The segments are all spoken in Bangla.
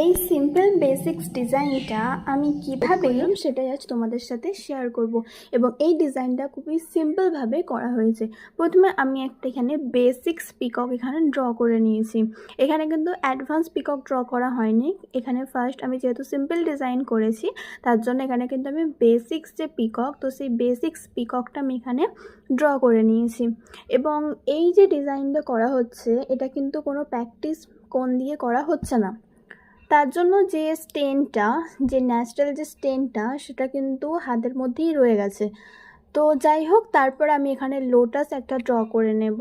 এই সিম্পল বেসিক্স ডিজাইনটা আমি কিভাবে সেটাই আজ তোমাদের সাথে শেয়ার করব এবং এই ডিজাইনটা খুবই সিম্পলভাবে করা হয়েছে। প্রথমে আমি একটা এখানে বেসিক্স পিকক এখানে ড্র করে নিয়েছি। এখানে কিন্তু অ্যাডভান্স পিকক ড্র করা হয়নি। এখানে ফার্স্ট আমি যেহেতু সিম্পল ডিজাইন করেছি তার জন্য এখানে কিন্তু আমি বেসিক্স যে পিকক, তো সেই বেসিক্স পিককটা আমি এখানে ড্র করে নিয়েছি। এবং এই যে ডিজাইনটা করা হচ্ছে এটা কিন্তু কোনো প্র্যাকটিস কোন দিয়ে করা হচ্ছে না, তার জন্য যে স্টেনটা, যে ন্যাচারাল যে স্টেনটা সেটা কিন্তু হাতের মধ্যেই রয়ে গেছে। তো যাই হোক, তারপর আমি এখানে লোটাস একটা ড্র করে নেব।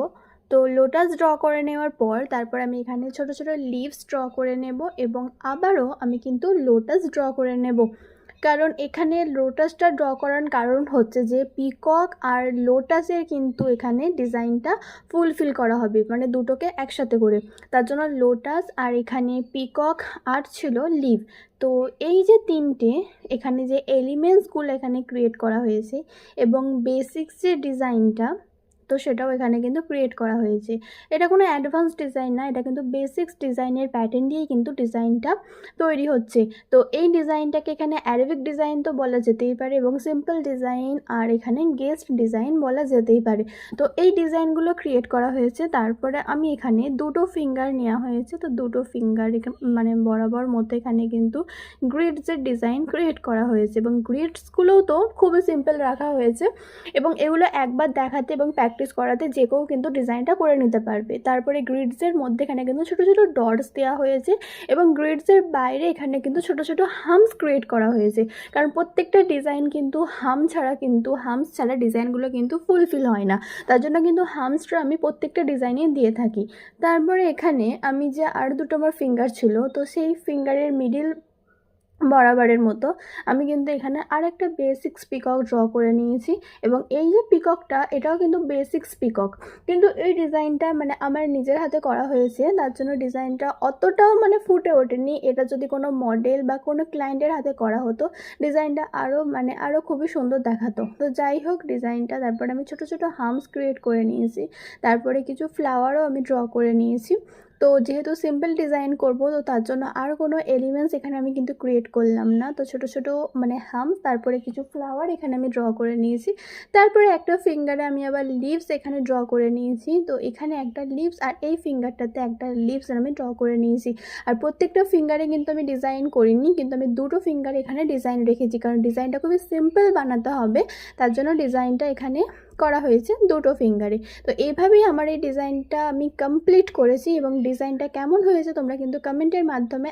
তো লোটাস ড্র করে নেওয়ার পর তারপর আমি এখানে ছোট ছোট লিভস ড্র করে নেব এবং আবারও আমি কিন্তু লোটাস ড্র করে নেব। কারণ এখানে লোটাসটা ড্র করার কারণ হচ্ছে যে পিকক আর লোটাসের কিন্তু এখানে ডিজাইনটা ফুলফিল করা হবে, মানে দুটোকে একসাথে করে। তার জন্য লোটাস আর এখানে পিকক আর ছিল লিভ। তো এই যে তিনটে এখানে যে এলিমেন্টসগুলো এখানে ক্রিয়েট করা হয়েছে এবং বেসিক্স যে ডিজাইনটা, তো সেটাও এখানে কিন্তু ক্রিয়েট করা হয়েছে। এটা কোনো অ্যাডভান্স ডিজাইন না, এটা কিন্তু বেসিক্স ডিজাইনের প্যাটার্ন দিয়েই কিন্তু ডিজাইনটা তৈরি হচ্ছে। তো এই ডিজাইনটাকে এখানে অ্যারাবিক ডিজাইন তো বলা যেতেই পারে এবং সিম্পল ডিজাইন আর এখানে গেস্ট ডিজাইন বলা যেতেই পারে। তো এই ডিজাইনগুলো ক্রিয়েট করা হয়েছে। তারপরে আমি এখানে দুটো ফিঙ্গার নেওয়া হয়েছে। তো দুটো ফিঙ্গার মানে বরাবর মতো এখানে কিন্তু গ্রিডসের ডিজাইন ক্রিয়েট করা হয়েছে এবং গ্রিডসগুলোও তো খুবই সিম্পল রাখা হয়েছে এবং এগুলো একবার দেখাতে এবং প্র্যাকটিস করাতে যে কেউ কিন্তু ডিজাইনটা করে নিতে পারবে। তারপরে গ্রিডসের মধ্যে এখানে কিন্তু ছোটো ছোটো ডটস দেওয়া হয়েছে এবং গ্রিডসের বাইরে এখানে কিন্তু ছোটো ছোটো হামস ক্রিয়েট করা হয়েছে। কারণ প্রত্যেকটা ডিজাইন কিন্তু হামস ছাড়া ডিজাইনগুলো কিন্তু ফুলফিল হয় না। তার জন্য কিন্তু হামসটা আমি প্রত্যেকটা ডিজাইনে দিয়ে থাকি। তারপরে এখানে আমি যে আর দুটো আমার ফিঙ্গার ছিল, তো সেই ফিঙ্গারের মিডিল বরাবরের মতো আমি কিন্তু এখানে আর একটা বেসিক্স পিকক ড্র করে নিয়েছি এবং এই যে পিককটা এটাও কিন্তু বেসিক্স পিকক, কিন্তু এই ডিজাইনটা মানে আমার নিজের হাতে করা হয়েছে, তার জন্য ডিজাইনটা অতটাও মানে ফুটে ওঠেনি। এটা যদি কোনো মডেল বা কোনো ক্লায়েন্টের হাতে করা হতো ডিজাইনটা আরও খুবই সুন্দর দেখাতো। তো যাই হোক, ডিজাইনটা তারপরে আমি ছোটো ছোটো হামস ক্রিয়েট করে নিয়েছি। তারপরে কিছু ফ্লাওয়ারও আমি ড্র করে নিয়েছি। তো যেহেতু সিম্পল ডিজাইন করব, তো তার জন্য আর কোনো এলিমেন্টস এখানে আমি কিন্তু ক্রিয়েট করলাম না। তো ছোটো ছোটো মানে হামস, তারপরে কিছু ফ্লাওয়ার এখানে আমি ড্র করে নিয়েছি। তারপরে একটা ফিঙ্গারে আমি আবার লিভস এখানে ড্র করে নিয়েছি। তো এখানে একটা লিভস আর এই ফিঙ্গারটাতে একটা লিভস আমি ড্র করে নিয়েছি। আর প্রত্যেকটা ফিঙ্গারে কিন্তু আমি ডিজাইন করিনি, কিন্তু আমি দুটো ফিঙ্গারে এখানে ডিজাইন রেখেছি কারণ ডিজাইনটা খুবই সিম্পল বানাতে হবে, তার জন্য ডিজাইনটা এখানে করা হয়েছে দুটো ফিঙ্গারে। তো এইভাবেই আমার এই ডিজাইনটা আমি কমপ্লিট করেছি এবং ডিজাইনটা কেমন হয়েছে তোমরা কিন্তু কমেন্টের মাধ্যমে